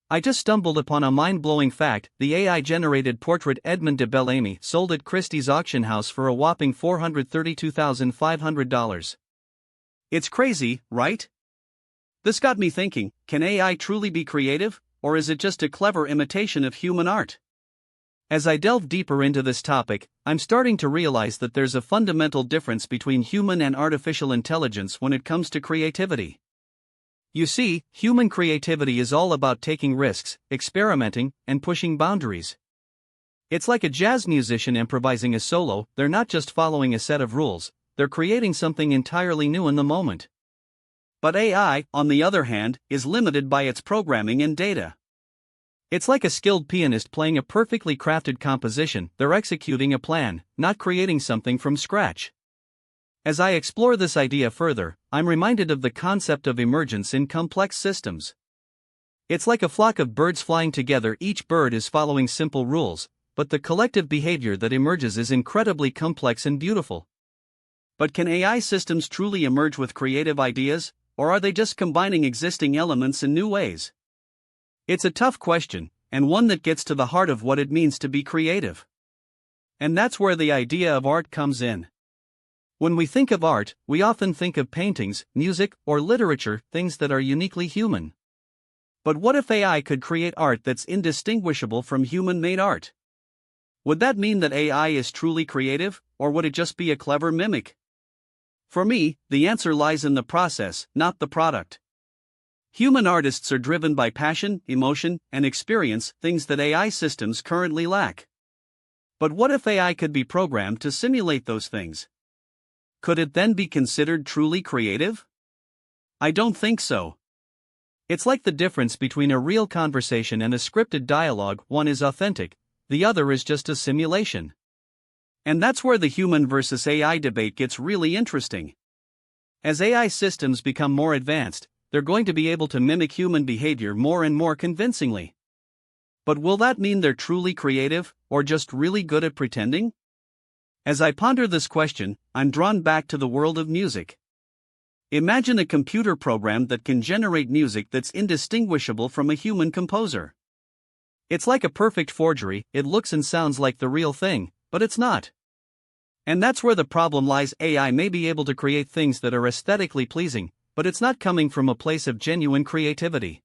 I just stumbled upon a mind-blowing fact: the AI-generated portrait Edmond de Bellamy sold at Christie's auction house for a whopping $432,500. It's crazy, right? This got me thinking, can AI truly be creative, or is it just a clever imitation of human art? As I delve deeper into this topic, I'm starting to realize that there's a fundamental difference between human and artificial intelligence when it comes to creativity. You see, human creativity is all about taking risks, experimenting, and pushing boundaries. It's like a jazz musician improvising a solo. They're not just following a set of rules, they're creating something entirely new in the moment. But AI, on the other hand, is limited by its programming and data. It's like a skilled pianist playing a perfectly crafted composition. They're executing a plan, not creating something from scratch. As I explore this idea further, I'm reminded of the concept of emergence in complex systems. It's like a flock of birds flying together. Each bird is following simple rules, but the collective behavior that emerges is incredibly complex and beautiful. But can AI systems truly emerge with creative ideas, or are they just combining existing elements in new ways? It's a tough question, and one that gets to the heart of what it means to be creative. And that's where the idea of art comes in. When we think of art, we often think of paintings, music, or literature, things that are uniquely human. But what if AI could create art that's indistinguishable from human-made art? Would that mean that AI is truly creative, or would it just be a clever mimic? For me, the answer lies in the process, not the product. Human artists are driven by passion, emotion, and experience, things that AI systems currently lack. But what if AI could be programmed to simulate those things? Could it then be considered truly creative? I don't think so. It's like the difference between a real conversation and a scripted dialogue. One is authentic, the other is just a simulation. And that's where the human versus AI debate gets really interesting. As AI systems become more advanced, they're going to be able to mimic human behavior more and more convincingly. But will that mean they're truly creative, or just really good at pretending? As I ponder this question, I'm drawn back to the world of music. Imagine a computer program that can generate music that's indistinguishable from a human composer. It's like a perfect forgery. It looks and sounds like the real thing, but it's not. And that's where the problem lies. AI may be able to create things that are aesthetically pleasing, but it's not coming from a place of genuine creativity.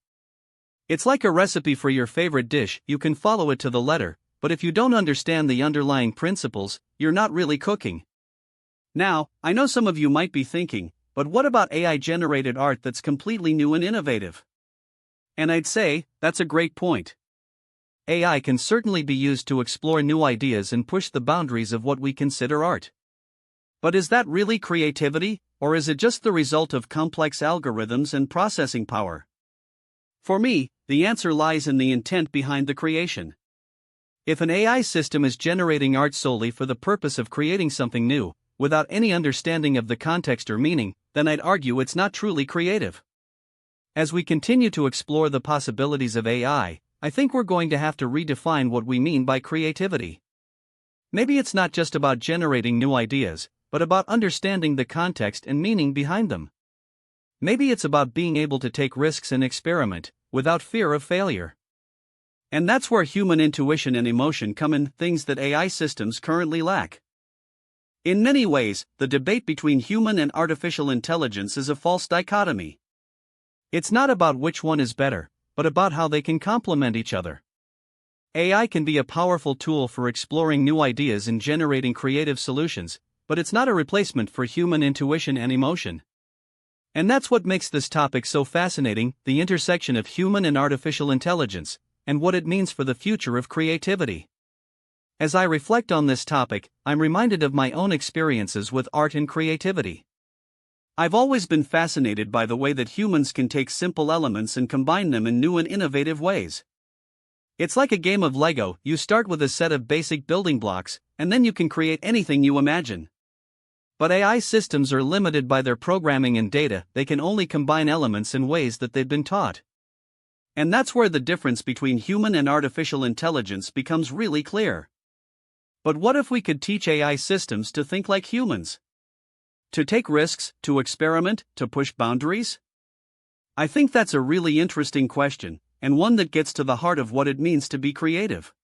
It's like a recipe for your favorite dish. You can follow it to the letter, but if you don't understand the underlying principles, you're not really cooking. Now, I know some of you might be thinking, but what about AI-generated art that's completely new and innovative? And I'd say, that's a great point. AI can certainly be used to explore new ideas and push the boundaries of what we consider art. But is that really creativity, or is it just the result of complex algorithms and processing power? For me, the answer lies in the intent behind the creation. If an AI system is generating art solely for the purpose of creating something new, without any understanding of the context or meaning, then I'd argue it's not truly creative. As we continue to explore the possibilities of AI, I think we're going to have to redefine what we mean by creativity. Maybe it's not just about generating new ideas, but about understanding the context and meaning behind them. Maybe it's about being able to take risks and experiment, without fear of failure. And that's where human intuition and emotion come in, things that AI systems currently lack. In many ways, the debate between human and artificial intelligence is a false dichotomy. It's not about which one is better, but about how they can complement each other. AI can be a powerful tool for exploring new ideas and generating creative solutions, but it's not a replacement for human intuition and emotion. And that's what makes this topic so fascinating: the intersection of human and artificial intelligence, and what it means for the future of creativity. As I reflect on this topic, I'm reminded of my own experiences with art and creativity. I've always been fascinated by the way that humans can take simple elements and combine them in new and innovative ways. It's like a game of Lego. You start with a set of basic building blocks, and then you can create anything you imagine. But AI systems are limited by their programming and data. They can only combine elements in ways that they've been taught. And that's where the difference between human and artificial intelligence becomes really clear. But what if we could teach AI systems to think like humans? To take risks, to experiment, to push boundaries? I think that's a really interesting question, and one that gets to the heart of what it means to be creative.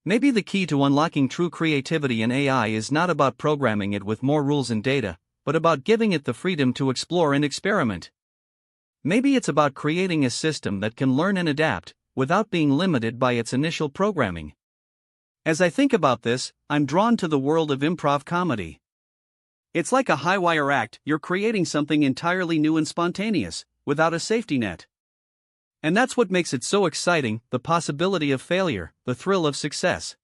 Maybe the key to unlocking true creativity in AI is not about programming it with more rules and data, but about giving it the freedom to explore and experiment. Maybe it's about creating a system that can learn and adapt, without being limited by its initial programming. As I think about this, I'm drawn to the world of improv comedy. It's like a high-wire act. You're creating something entirely new and spontaneous, without a safety net. And that's what makes it so exciting, the possibility of failure, the thrill of success.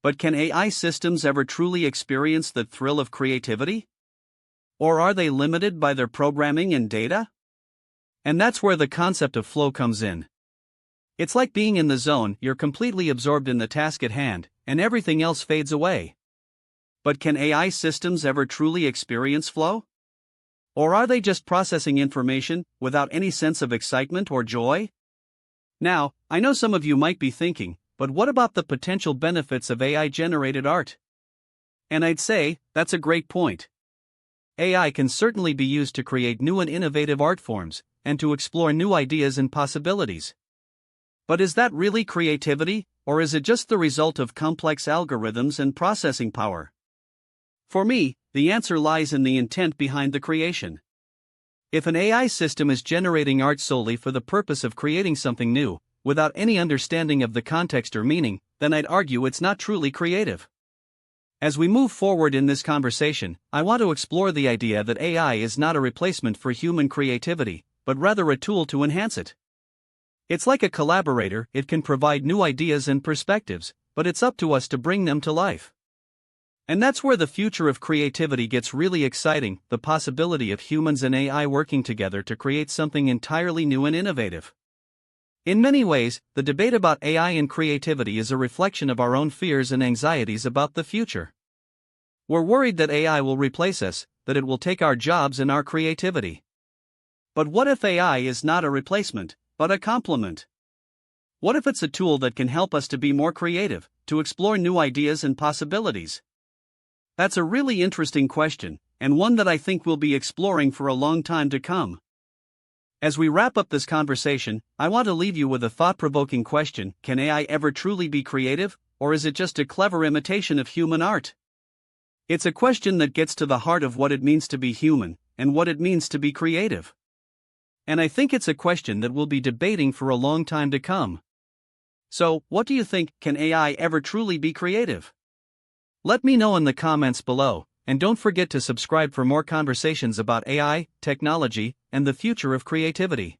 But can AI systems ever truly experience the thrill of creativity? Or are they limited by their programming and data? And that's where the concept of flow comes in. It's like being in the zone. You're completely absorbed in the task at hand, and everything else fades away. But can AI systems ever truly experience flow? Or are they just processing information, without any sense of excitement or joy? Now, I know some of you might be thinking, but what about the potential benefits of AI-generated art? And I'd say, that's a great point. AI can certainly be used to create new and innovative art forms, and to explore new ideas and possibilities. But is that really creativity, or is it just the result of complex algorithms and processing power? For me, the answer lies in the intent behind the creation. If an AI system is generating art solely for the purpose of creating something new, without any understanding of the context or meaning, then I'd argue it's not truly creative. As we move forward in this conversation, I want to explore the idea that AI is not a replacement for human creativity, but rather a tool to enhance it. It's like a collaborator. It can provide new ideas and perspectives, but it's up to us to bring them to life. And that's where the future of creativity gets really exciting, the possibility of humans and AI working together to create something entirely new and innovative. In many ways, the debate about AI and creativity is a reflection of our own fears and anxieties about the future. We're worried that AI will replace us, that it will take our jobs and our creativity. But what if AI is not a replacement, but a complement? What if it's a tool that can help us to be more creative, to explore new ideas and possibilities? That's a really interesting question, and one that I think we'll be exploring for a long time to come. As we wrap up this conversation, I want to leave you with a thought-provoking question: can AI ever truly be creative, or is it just a clever imitation of human art? It's a question that gets to the heart of what it means to be human, and what it means to be creative. And I think it's a question that we'll be debating for a long time to come. So, what do you think? Can AI ever truly be creative? Let me know in the comments below, and don't forget to subscribe for more conversations about AI, technology, and the future of creativity.